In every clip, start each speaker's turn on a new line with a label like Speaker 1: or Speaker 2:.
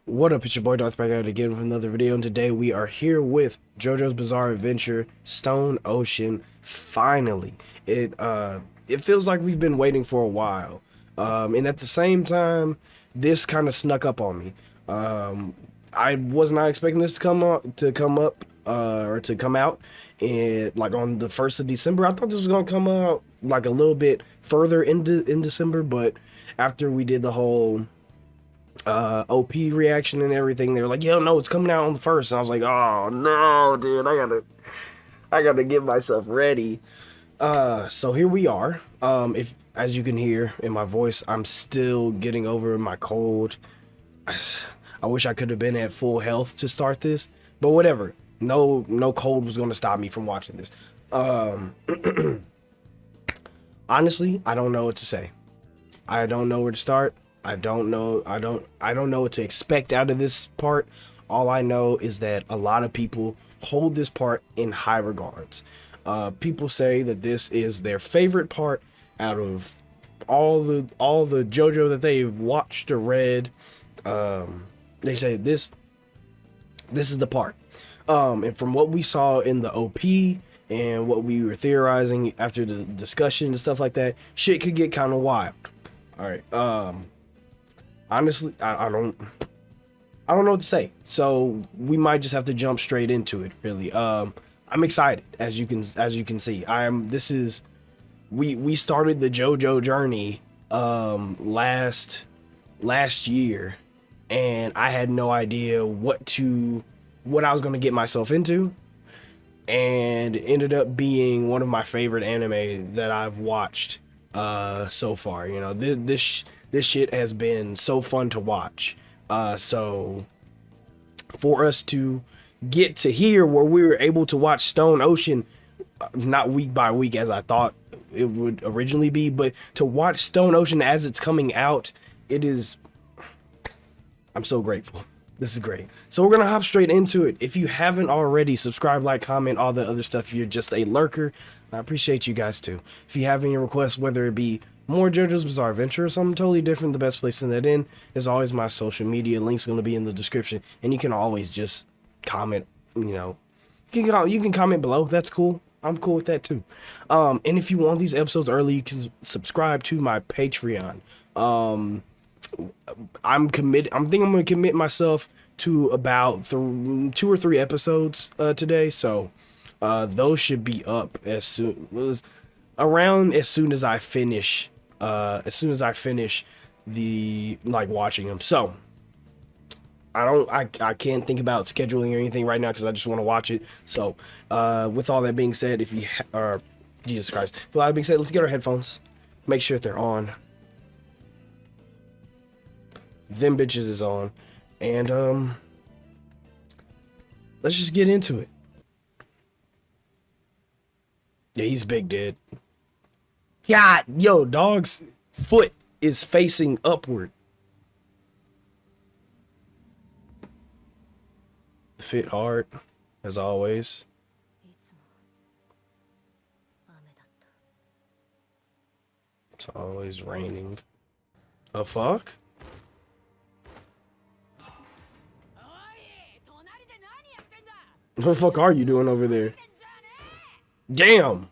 Speaker 1: What up, it's your boy Dvrth back at it again with another video, and today we are here with JoJo's Bizarre Adventure Stone Ocean. Finally, it feels like we've been waiting for a while, and at the same time, this kind of snuck up on me. I was not expecting this to come out, or to come out, and like on the 1st of December. I thought this was gonna come out like a little bit further in December, but after we did the whole OP reaction and everything, they were like, yo, no, it's coming out on the 1st. And I was like, oh no, dude, I gotta get myself ready. So here we are. If, as you can hear in my voice, I'm still getting over my cold. I wish I could have been at full health to start this, but whatever. No cold was gonna stop me from watching this. Honestly, I don't know what to say. I don't know where to start. I don't know what to expect out of this part. All I know is that a lot of people hold this part in high regards. People say that this is their favorite part out of all the JoJo that they've watched or read. They say this is the part. And from what we saw in the OP and what we were theorizing after the discussion and stuff like that, shit could get kind of wild. All right. Honestly, I don't know what to say. So we might just have to jump straight into it, really. I'm excited, as you can see. We started the JoJo journey last year, and I had no idea what I was going to get myself into, and it ended up being one of my favorite anime that I've watched so far. You know, this shit has been so fun to watch. So for us to get to here where we were able to watch Stone Ocean, not week by week as I thought it would originally be, but to watch Stone Ocean as it's coming out, I'm so grateful. This is great. So we're gonna hop straight into it. If you haven't already, subscribe, like, comment, all the other stuff. If you're just a lurker, I appreciate you guys too. If you have any requests, whether it be more JoJo's Bizarre Adventure or something totally different, the best place to send that in is always my social media. Link's going to be in the description, and you can always just comment. You know, you can comment below. That's cool. I'm cool with that too. And if you want these episodes early, you can subscribe to my Patreon. I'm committed. I'm going to commit myself to about 2 or 3 episodes today. So those should be up as soon as I finish. As soon as I finish the watching them. So I can't think about scheduling or anything right now because I just want to watch it. So with all that being said, Jesus Christ, with all that being said, let's get our headphones, make sure they're on. Them bitches is on, and let's just get into it. Yeah, he's big, dude. God, yo, dog's foot is facing upward. Fit hard, as always. It's always raining. A fuck? What the fuck are you doing over there? Damn!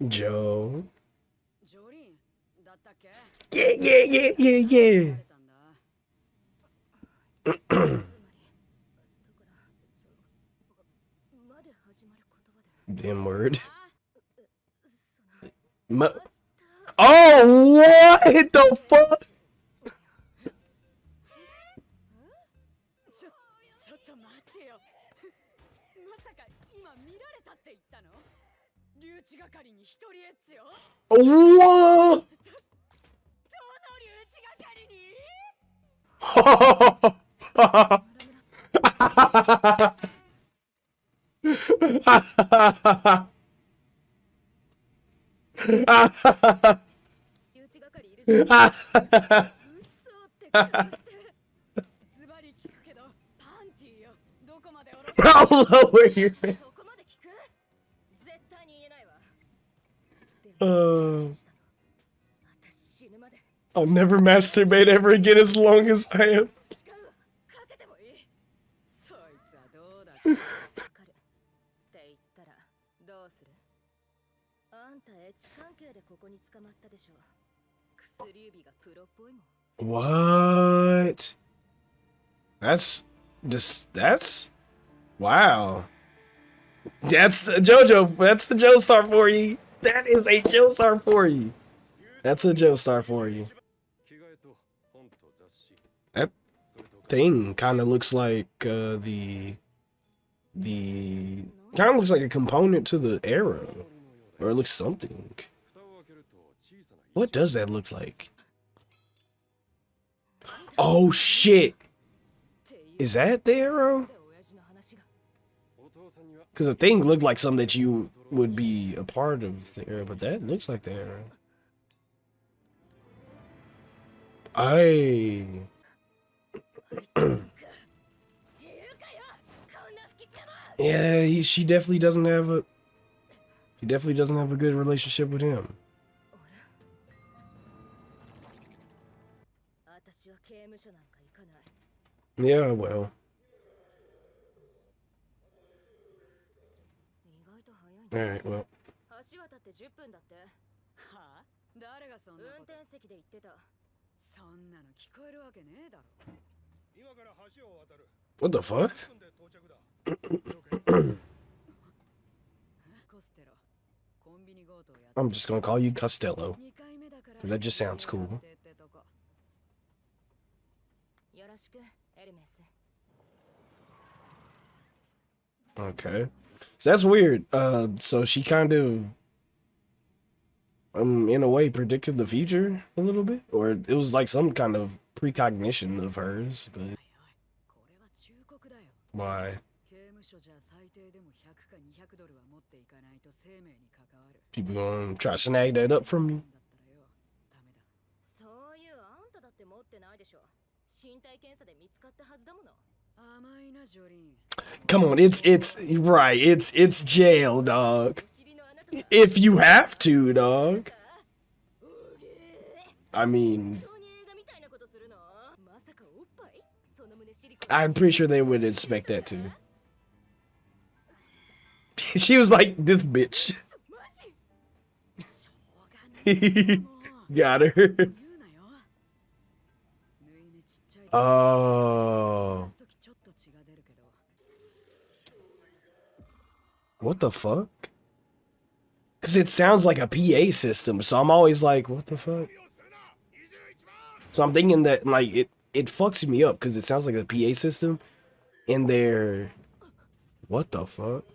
Speaker 1: Joe. Yeah. Damn word. Oh, what the fuck? Whoa! I'll lower your I'll never masturbate ever again as long as I am. What? That's wow. That's a JoJo. That's a Joestar for you. That is a Joestar for you. That's a Joestar for you. That thing kind of looks like the kind of looks like a component to the arrow, or it looks something. What does that look like? Oh shit! Is that the arrow? Because the thing looked like something that you would be a part of the arrow, but that looks like the arrow. Yeah, she definitely doesn't have a. He definitely doesn't have a good relationship with him. Yeah, well. Alright, well. What the fuck? I'm just gonna call you Costello. That just sounds cool. Okay. So that's weird. So she kind of in a way predicted the future a little bit? Or it was like some kind of precognition of hers, but why? People gonna try to snag that up from you? Come on, it's right, it's jail, dog. If you have to, dog. I mean, I'm pretty sure they would expect that too. She was like, this bitch. Got her. Oh. What the fuck? Because it sounds like a PA system, so I'm always like, what the fuck? So I'm thinking that, like, it fucks me up, because it sounds like a PA system, and they're... What the fuck?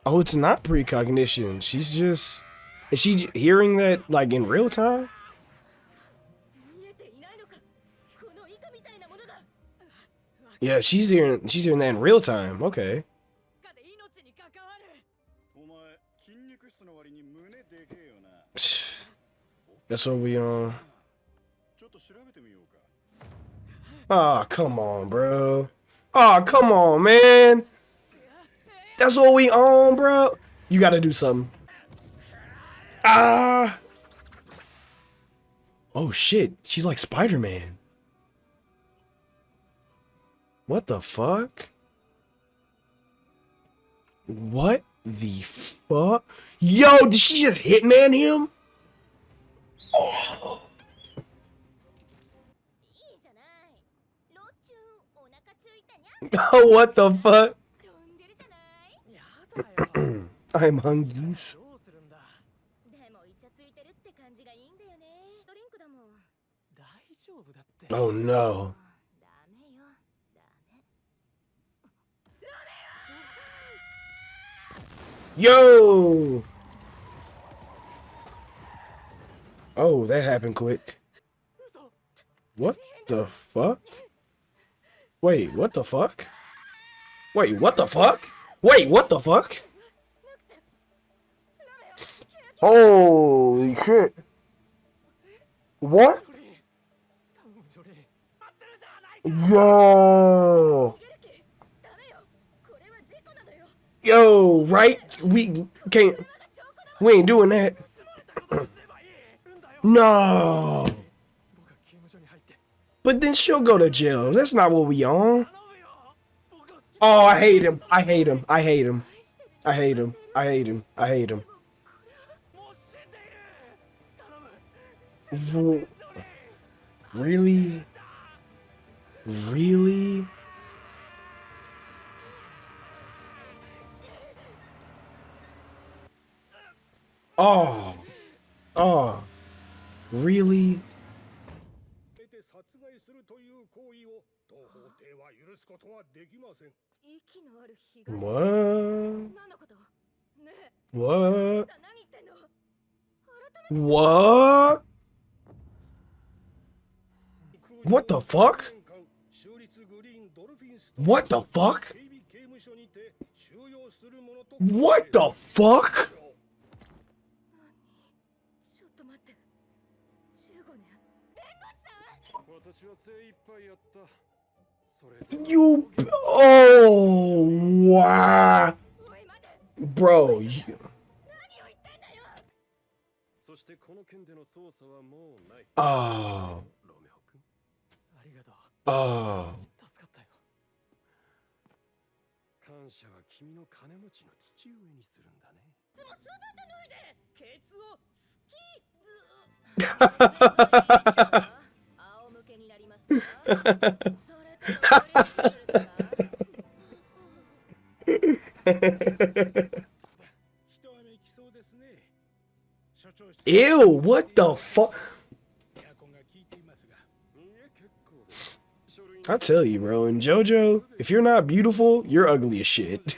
Speaker 1: Oh, it's not precognition. She's just... Is she hearing that, like, in real time? Yeah, she's hearing that in real time. Okay. That's what we on. Oh, come on, bro. Oh, come on, man. That's what we on, bro. You gotta do something. Ah. Oh shit, she's like Spider-Man. What the fuck? What the fuck? Yo, did she just hitman him? Oh. What the fuck? I'm hungry. Oh no. Yo! Oh, that happened quick. What the fuck? Wait, what the fuck? Wait, what the fuck? Wait, what the fuck? Holy shit. What? Yo. Yo, right? We can't. We ain't doing that. No. But then she'll go to jail. That's not what we on. Oh, I hate him. I hate him. I hate him. I hate him. I hate him. I hate him. Really? Really? Oh. Oh. Really? What? What? What? What the fuck? What the fuck? What the fuck? You, oh, wow. Bro, oh, oh. Ew, what the fuck? I tell you, bro, in JoJo, if you're not beautiful, you're ugly as shit.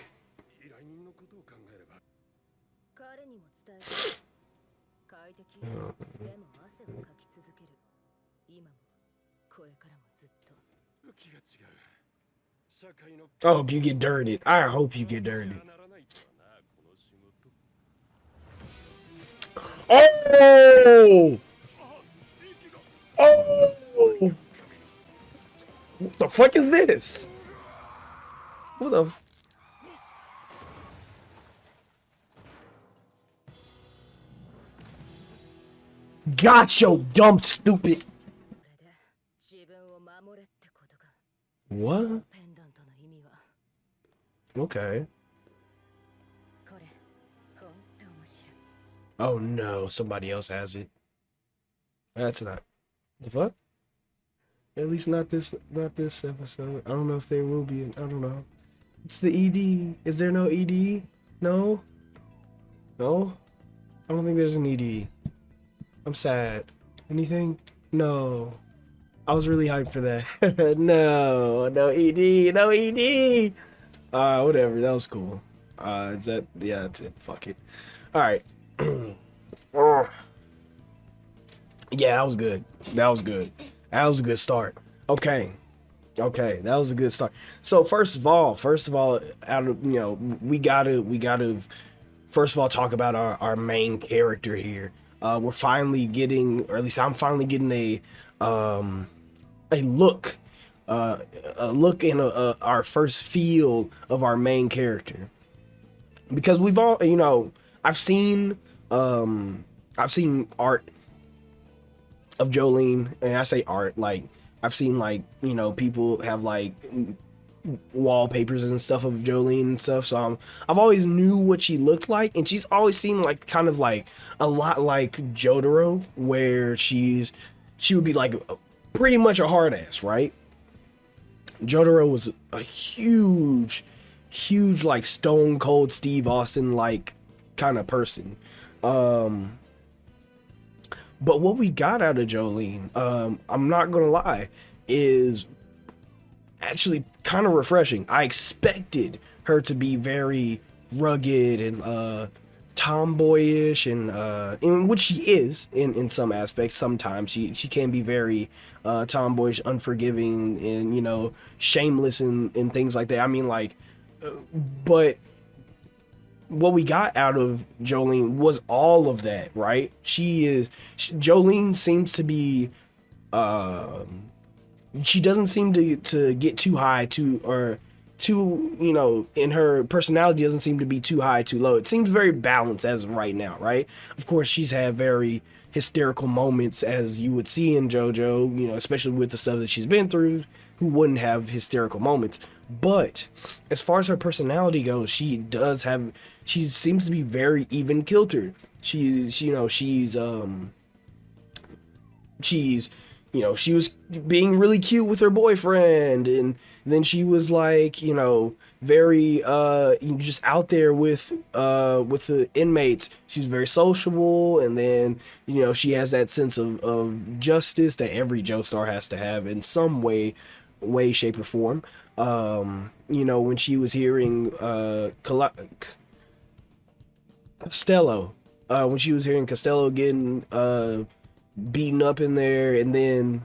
Speaker 1: I hope you get dirted. I hope you get dirted. Oh! Oh! What the fuck is this? What the f— Gotcha, dumb stupid. What? Okay. Oh no, somebody else has it. That's not the fuck. At least not this episode. I don't know if there will be. I don't know. It's the ED. Is there no ED? No. No. I don't think there's an ED. I'm sad. Anything? No. I was really hyped for that. No. No ED. No ED. Whatever. That was cool. Is that? Yeah, that's it. Fuck it. All right. Yeah, that was good. That was good. That was a good start. Okay. Okay, that was a good start. So first of all, out of, you know, we gotta first of all talk about our main character here. We're finally getting, or at least I'm finally getting a look in our first feel of our main character, because we've all, you know, I've seen art of Jolyne, and I say art, like I've seen, like, you know, people have like wallpapers and stuff of Jolyne and stuff, so I've always knew what she looked like, and she's always seemed like kind of like a lot like Jotaro, where she would be like pretty much a hard ass, right? Jotaro was a huge like stone cold Steve Austin like kind of person. But what we got out of Jolyne, I'm not gonna lie, is actually kind of refreshing. I expected her to be very rugged and tomboyish, and in which she is in some aspects. Sometimes she can be very tomboyish, unforgiving, and, you know, shameless and things like that. I mean, like, but what we got out of Jolyne was all of that, right? Jolyne seems to be, she doesn't seem to get too high, or too, you know, in her personality doesn't seem to be too high, too low. It seems very balanced as of right now, right? Of course, she's had very hysterical moments, as you would see in JoJo, you know, especially with the stuff that she's been through. Who wouldn't have hysterical moments? But as far as her personality goes, she seems to be very even kiltered. She's you know, she was being really cute with her boyfriend, and then she was like, you know, very just out there with the inmates. She's very sociable, and then, you know, she has that sense of justice that every Joestar has to have in some way, shape, or form. You know, when she was hearing Costello, when she was hearing Costello getting beaten up in there, and then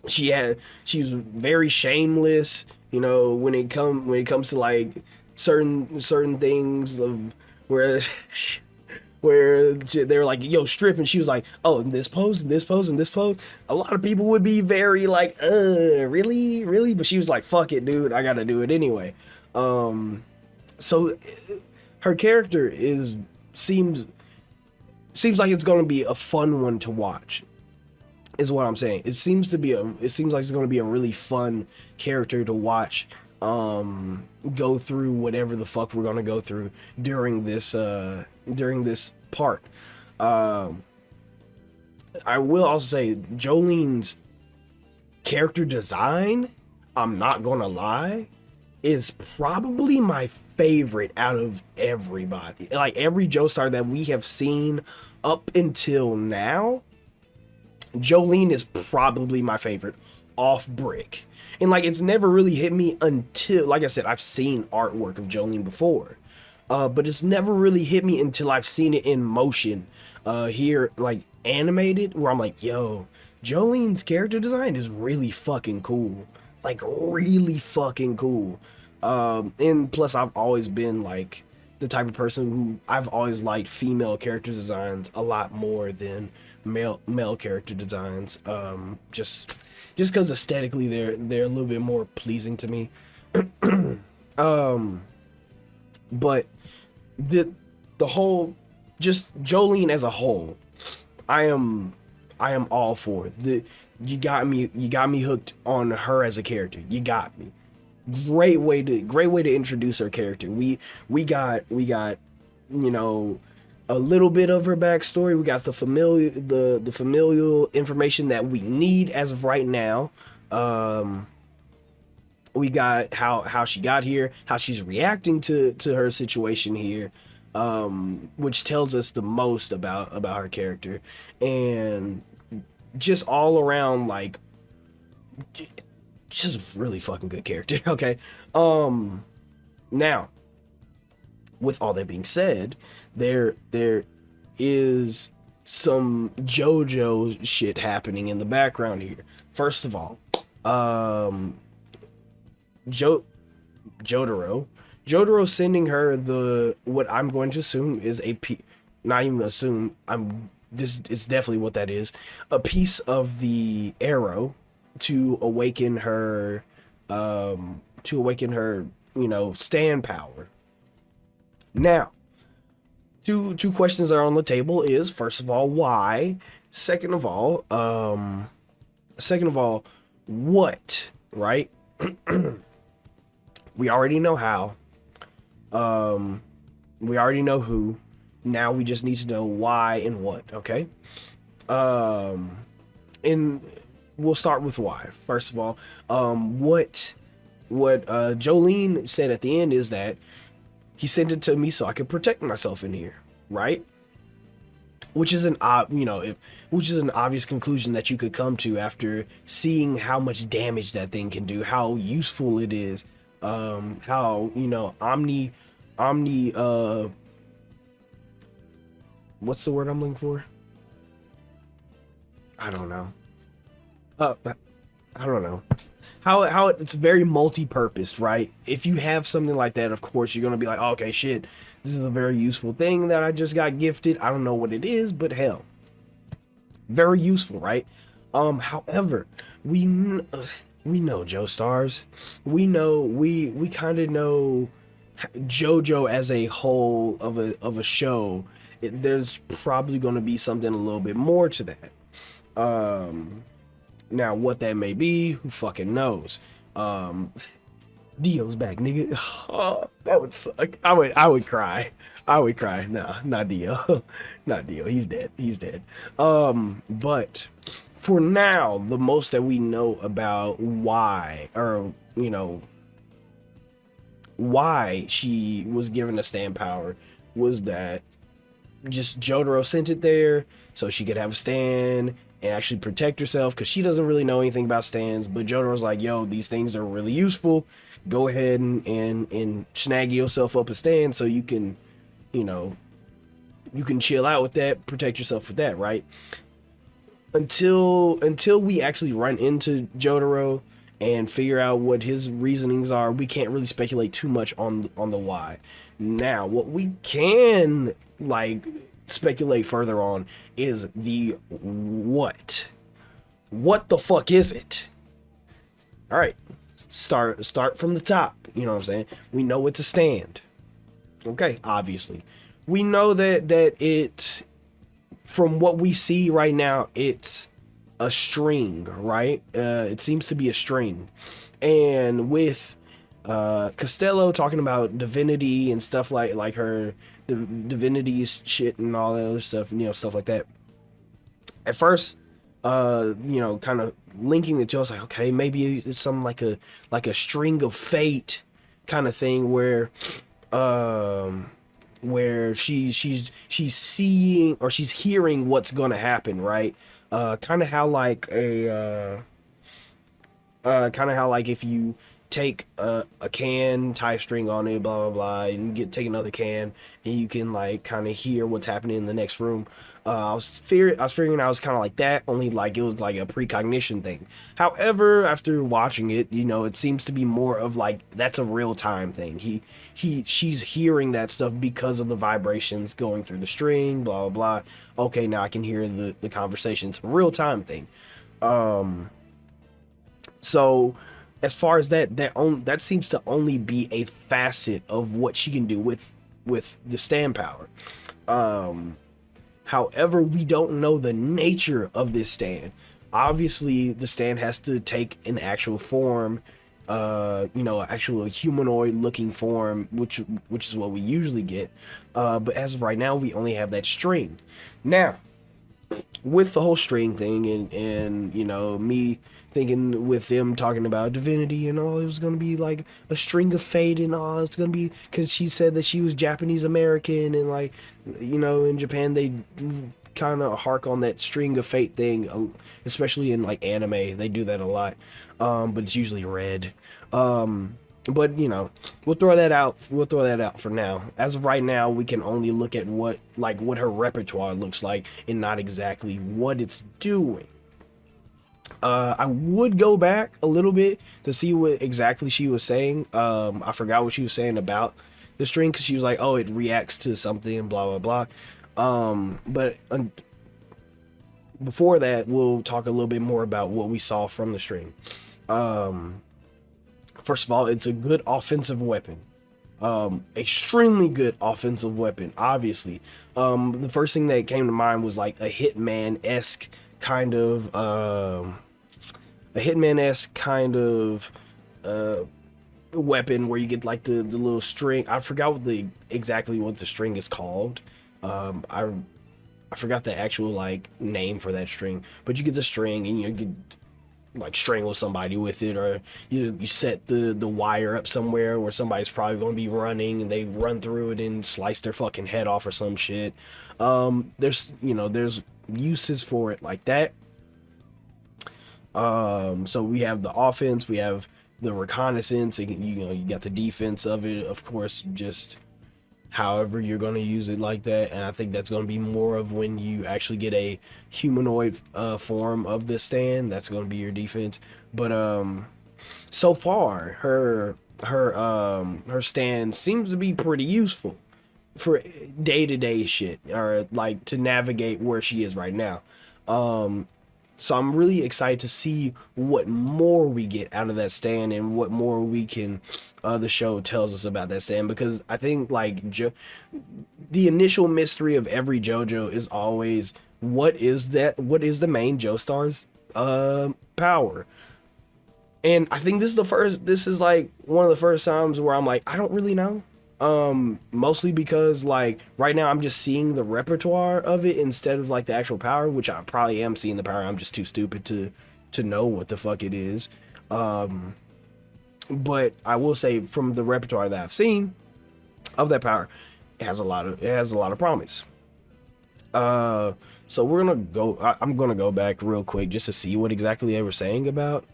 Speaker 1: she was very shameless, you know, when it comes to like certain things of where where they're like, yo, strip, and she was like, oh, in this pose, and this pose, and this pose. A lot of people would be very like, really, but she was like, fuck it, dude, I gotta do it anyway. So her character seems like it's going to be a fun one to watch, is what I'm saying. It seems like it's going to be a really fun character to watch go through whatever the fuck we're going to go through during this part. I will also say Jolyne's character design, I'm not going to lie, is probably my favorite out of everybody. Like every Joestar that we have seen up until now, Jolyne is probably my favorite off brick. And like, it's never really hit me until, like I said, I've seen artwork of Jolyne before, but it's never really hit me until I've seen it in motion here, like animated, where I'm like, yo, Jolyne's character design is really fucking cool. Like really fucking cool. And plus, I've always been like the type of person who I've always liked female character designs a lot more than male character designs. Just because aesthetically they're a little bit more pleasing to me. But the whole, just Jolyne as a whole, I am all for it. You got me hooked on her as a character. You got me. Great way to introduce her character. We got, you know, a little bit of her backstory. We got the familial information that we need as of right now. We got how she got here, how she's reacting to her situation here, which tells us the most about her character, and just all around, like, just a really fucking good character. Okay. Now, with all that being said, there is some JoJo shit happening in the background here. First of all, Jotaro sending her what I'm going to assume is not even assume, it's definitely what that is, a piece of the arrow to awaken her, you know, stand power. Now, two questions are on the table is, first of all, why? Second of all, what, right? We already know how. We already know who. Now we just need to know why and what, okay? And we'll start with why. First of all, what Jolyne said at the end is that he sent it to me so I could protect myself in here, right? Which is an obvious conclusion that you could come to after seeing how much damage that thing can do, how useful it is, how, you know, omni what's the word I'm looking for? I don't know. How it's very multi-purposed, right? If you have something like that, of course you're gonna be like, oh, okay, shit, this is a very useful thing that I just got gifted. I don't know what it is, but hell, very useful, right? However, we know Joestars. We kind of know JoJo as a whole of a show. There's probably going to be something a little bit more to that. Now what that may be, who fucking knows? Dio's back, nigga. Oh, that would suck. I would cry. I would cry. Nah, not Dio. Not Dio. He's dead. He's dead. But for now, the most that we know about why, or why she was given a stand power, was that just Jotaro sent it there so she could have a stand and actually protect herself, because she doesn't really know anything about stands. But Jotaro's like, yo, these things are really useful. Go ahead and snag yourself up a stand so you can, you can chill out with that, protect yourself with that, right? Until we actually run into Jotaro and figure out what his reasonings are, we can't really speculate too much on the why. Now, what we can speculate further on is the what. What the fuck is it? All right, start from the top. You know what I'm saying? We know it's a stand. Okay, obviously, we know that it. From what we see right now, it's a string, right? It seems to be a string, and with Costello talking about divinity and stuff like her divinity shit and all that other stuff, stuff like that. At first, kind of linking the two, I was like, okay, maybe it's some like a string of fate kind of thing where she's seeing or she's hearing what's gonna happen, right? Kind of how like if you take a can, tie a string on it, blah blah blah, and take another can, and you can kind of hear what's happening in the next room. I was figuring I was kind of like that, only it was like a precognition thing. However, after watching it, it seems to be more of that's a real time thing. She's hearing that stuff because of the vibrations going through the string, blah blah blah. Okay, now I can hear the conversation. It's a real time thing. So as far as that seems to only be a facet of what she can do with the stand power. However, we don't know the nature of this stand. Obviously, the stand has to take an actual form, actual humanoid looking form, which is what we usually get. But as of right now, we only have that string. Now, with the whole string thing and me thinking with them talking about divinity and all, it was gonna be like a string of fate and all. It's gonna be because she said that she was Japanese American, and in Japan they kind of hark on that string of fate thing, especially in anime. They do that a lot, but it's usually red. But we'll throw that out. We'll throw that out for now. As of right now, we can only look at what her repertoire looks like and not exactly what it's doing. I would go back a little bit to see what exactly she was saying. I forgot what she was saying about the string, because she was like, "Oh, it reacts to something," blah blah blah. But before that, we'll talk a little bit more about what we saw from the string. First of all, it's a good offensive weapon. Extremely good offensive weapon, obviously. The first thing that came to mind was like a Hitman-esque kind of weapon where you get the little string. I forgot exactly what the string is called. I forgot the actual name for that string, but you get the string and you get strangle somebody with it, or you set the wire up somewhere where somebody's probably going to be running and they run through it and slice their fucking head off or some shit. There's uses for it like that. So we have the offense, we have the reconnaissance, and you got the defense of it, of course, just however you're going to use it like that. And I think that's going to be more of when you actually get a humanoid form of the stand. That's going to be your defense. But so far her stand seems to be pretty useful for day-to-day shit, or to navigate where she is right now. So I'm really excited to see what more we get out of that stand and what more we can, the show tells us about that stand, because I think like the initial mystery of every JoJo is always what is the main Joestar's power. And I think this is like one of the first times where I'm like, I don't really know. Mostly because like right now I'm just seeing the repertoire of it instead of like the actual power, which I probably am seeing the power. I'm just too stupid to know what the fuck it is. But I will say from the repertoire that I've seen of that power, it has a lot of promise. So we're gonna go. I'm gonna go back real quick just to see what exactly they were saying about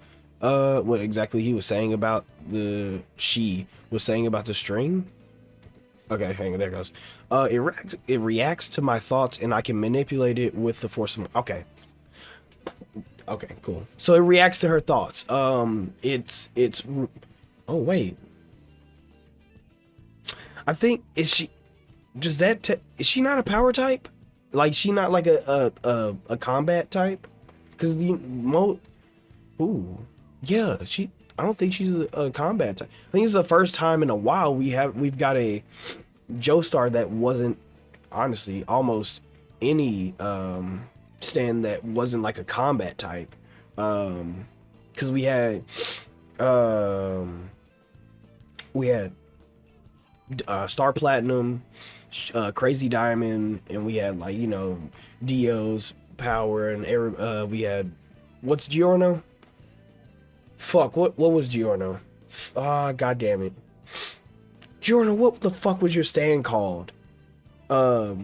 Speaker 1: what exactly he was saying about she was saying about the string. Okay, hang on, there it goes. It reacts to my thoughts and I can manipulate it with the force of okay, cool. So it reacts to her thoughts. It's oh wait, I think is she not a power type? Like she not like a combat type? Because ooh, yeah, I don't think she's a combat type. I think it's the first time in a while we've got a Joestar that wasn't, honestly, almost any stand that wasn't like a combat type. Because we had Star Platinum, Crazy Diamond, and we had like, you know, Dio's power, and we had, what's Giorno? Fuck, what was Giorno? Ah, god damn it. Giorno, what the fuck was your stand called? I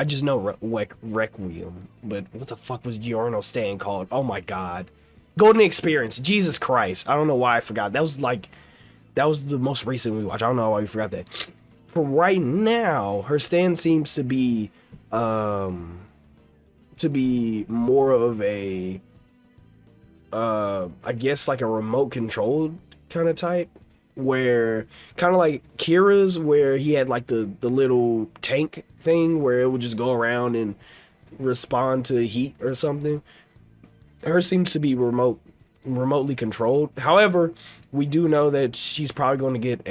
Speaker 1: just know Requiem, but what the fuck was Giorno's stand called? Oh my god. Golden Experience, Jesus Christ. I don't know why I forgot. That was the most recent we watched. I don't know why we forgot that. For right now, her stand seems to be more of a I guess like a remote controlled kind of type, where kind of like Kira's, where he had like the little tank thing where it would just go around and respond to heat or something. Her seems to be remotely controlled. However, we do know that she's probably going to get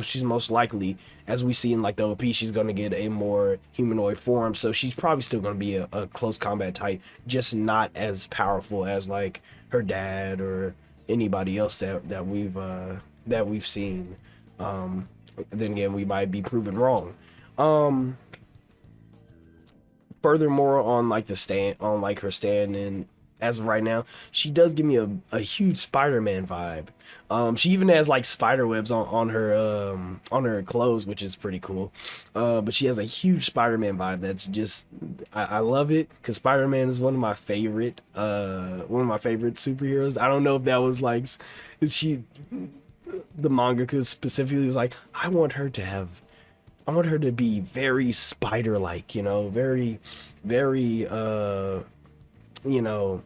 Speaker 1: she's most likely, as we see in like the OP, she's going to get a more humanoid form, so she's probably still going to be a close combat type, just not as powerful as like her dad or anybody else that we've seen. Then again, we might be proven wrong. Furthermore, on like her stand, and as of right now, she does give me a huge Spider-Man vibe. She even has like spider webs on her clothes, which is pretty cool. But she has a huge Spider-Man vibe that's just, I love it, because Spider-Man is one of my favorite superheroes. I don't know if that was like the mangaka specifically was like, I want her to be very spider-like, you know, very, very, you know,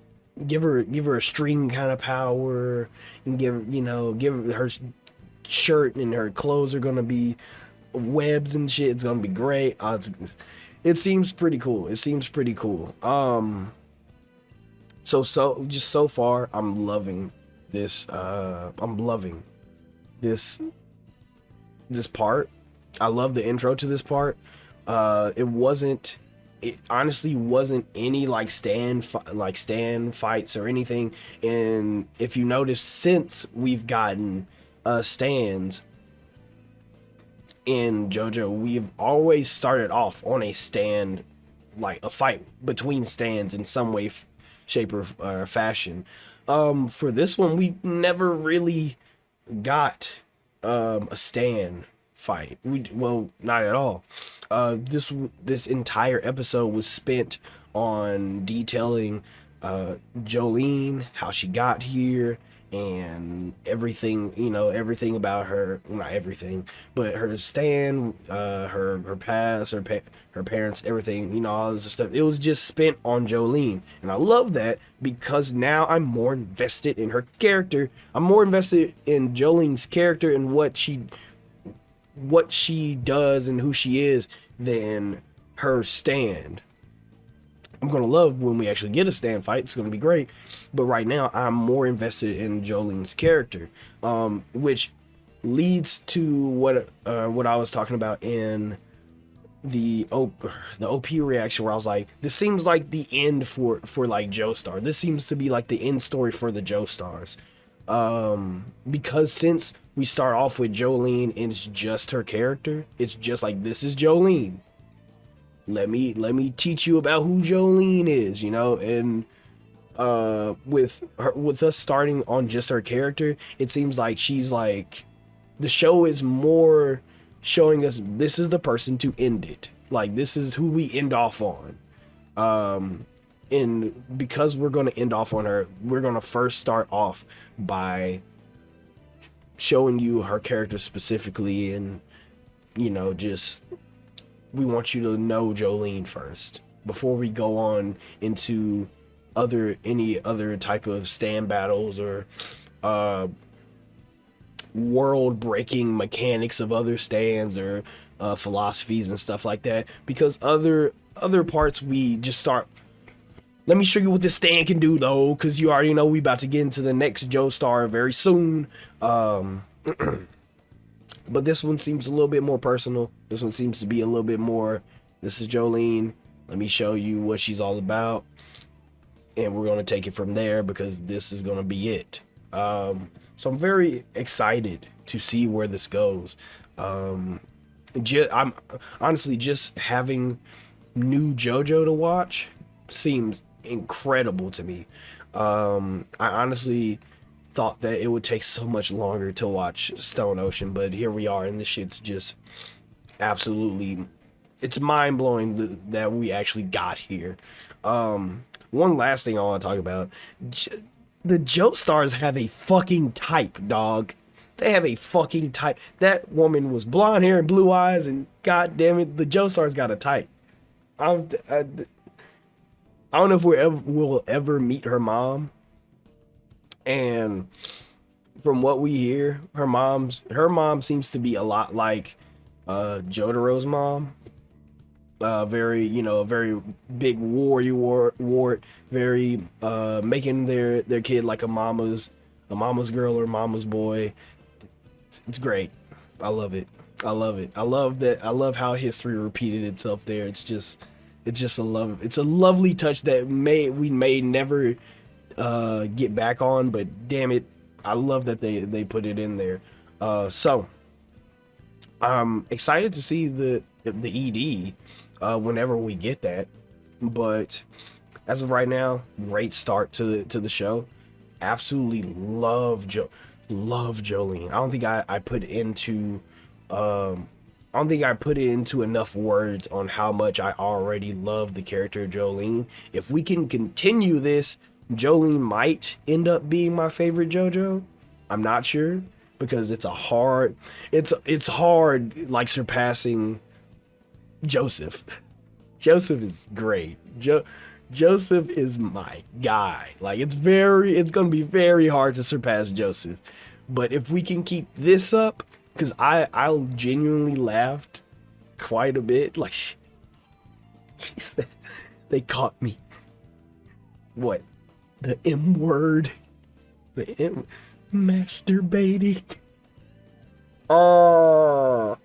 Speaker 1: give her a string kind of power, and give her shirt and her clothes are gonna be webs and shit. It's gonna be great. It seems pretty cool. So far, I'm loving this. This part. I love the intro to this part. It honestly wasn't any like stand fights or anything. And if you notice, since we've gotten stands in JoJo, we've always started off on a stand, like a fight between stands in some way, shape, or fashion. For this one, we never really got a stand fight. Well, not at all. This entire episode was spent on detailing Jolyne, how she got here, and everything, everything about her. Not everything, but her stand, her past, her parents, everything, all this stuff. It was just spent on Jolyne, and I love that, because now I'm more invested in her character. I'm more invested in Jolyne's character and what she does and who she is than her stand. I'm gonna love when we actually get a stand fight. It's gonna be great. But right now, I'm more invested in Jolyne's character, which leads to what I was talking about in the OP reaction, where I was like, this seems like the end for like Joestar. This seems to be like the end story for the Joestars. Because since we start off with Jolyne and it's just her character, it's just like, this is Jolyne. Let me teach you about who Jolyne is, you know. And with us starting on just her character, it seems like she's like, the show is more showing us this is the person to end it. Like, this is who we end off on. And because we're going to end off on her, we're going to first start off by showing you her character specifically, and, you know, just, we want you to know Jolyne first before we go on into any other type of stand battles or world breaking mechanics of other stands or philosophies and stuff like that. Because other parts, we just start, let me show you what this stand can do though, because you already know we about to get into the next Joestar very soon. But this one seems a little bit more personal. This one seems to be a little bit more, this is Jolyne, let me show you what she's all about, and we're going to take it from there, because this is going to be it. So I'm very excited to see where this goes. I'm honestly, just having new JoJo to watch seems incredible to me. I honestly thought that it would take so much longer to watch Stone Ocean, but here we are, and this shit's just absolutely, it's mind-blowing that we actually got here. One last thing I want to talk about. The Joestars have a fucking type, dog. They have a fucking type. That woman was blonde hair and blue eyes, and god damn it, the Joestars got a type. I don't know if we'll ever meet her mom. And from what we hear, her mom seems to be a lot like Jotaro's mom. Very, you know, a very big warrior, very making their kid like a mama's girl or mama's boy. It's great. I love it. I love it. I love that. I love how history repeated itself there. It's just a lovely touch that we may never get back on, but damn it, I love that they put it in there. So I'm excited to see the ED whenever we get that. But as of right now, great start to the show. Absolutely love Jolyne. I don't think I put into enough words on how much I already love the character of Jolyne. If we can continue this, Jolyne might end up being my favorite JoJo. I'm not sure, because it's hard like surpassing Joseph. Joseph is great. Joseph is my guy. Like, it's gonna be very hard to surpass Joseph. But if we can keep this up, because I genuinely laughed quite a bit. Like, she said, they caught me. What? The M word. The M masturbating. Oh,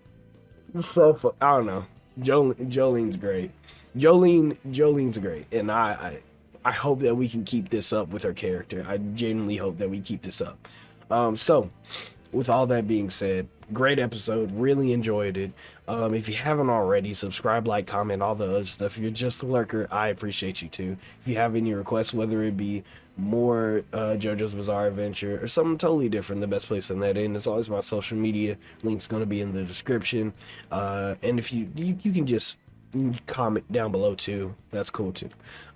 Speaker 1: so fun. I don't know. Jolyne's great. Jolyne's great, and I hope that we can keep this up with her character. I genuinely hope that we keep this up. So with all that being said, great episode, really enjoyed it. If you haven't already, subscribe, like, comment, all the other stuff. If you're just a lurker, I appreciate you too. If you have any requests, whether it be more JoJo's Bizarre Adventure or something totally different, the best place to send that in is always my social media. Link's going to be in the description. And if you can just comment down below too, that's cool too.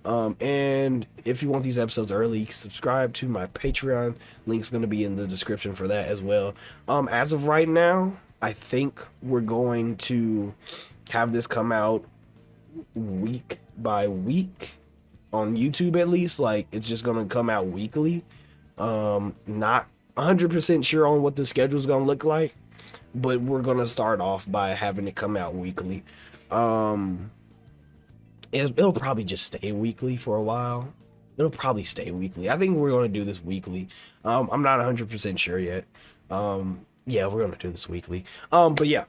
Speaker 1: And if you want these episodes early, subscribe to my Patreon. Link's going to be in the description for that as well. As of right now, I think we're going to have this come out week by week on YouTube, at least. Like, it's just going to come out weekly. Not 100% sure on what the schedule is going to look like, but we're going to start off by having it come out weekly. It'll probably just stay weekly for a while. It'll probably stay weekly. I think we're going to do this weekly. I'm not 100% sure yet. Yeah, we're going to do this weekly. But yeah,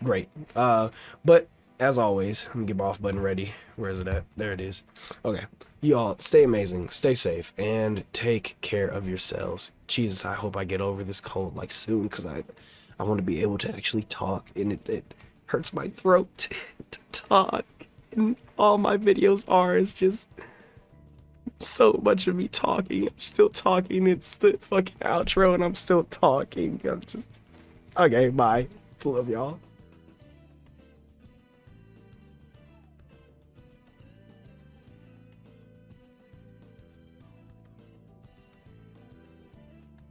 Speaker 1: great. But as always, let me get my off button ready. Where is it at? There it is. Okay. Y'all, stay amazing, stay safe, and take care of yourselves. Jesus, I hope I get over this cold like soon, because I want to be able to actually talk, and it hurts my throat to talk. And all my videos are is just so much of me talking. I'm still talking. It's the fucking outro, and I'm still talking. I'm just okay. Bye. Love y'all.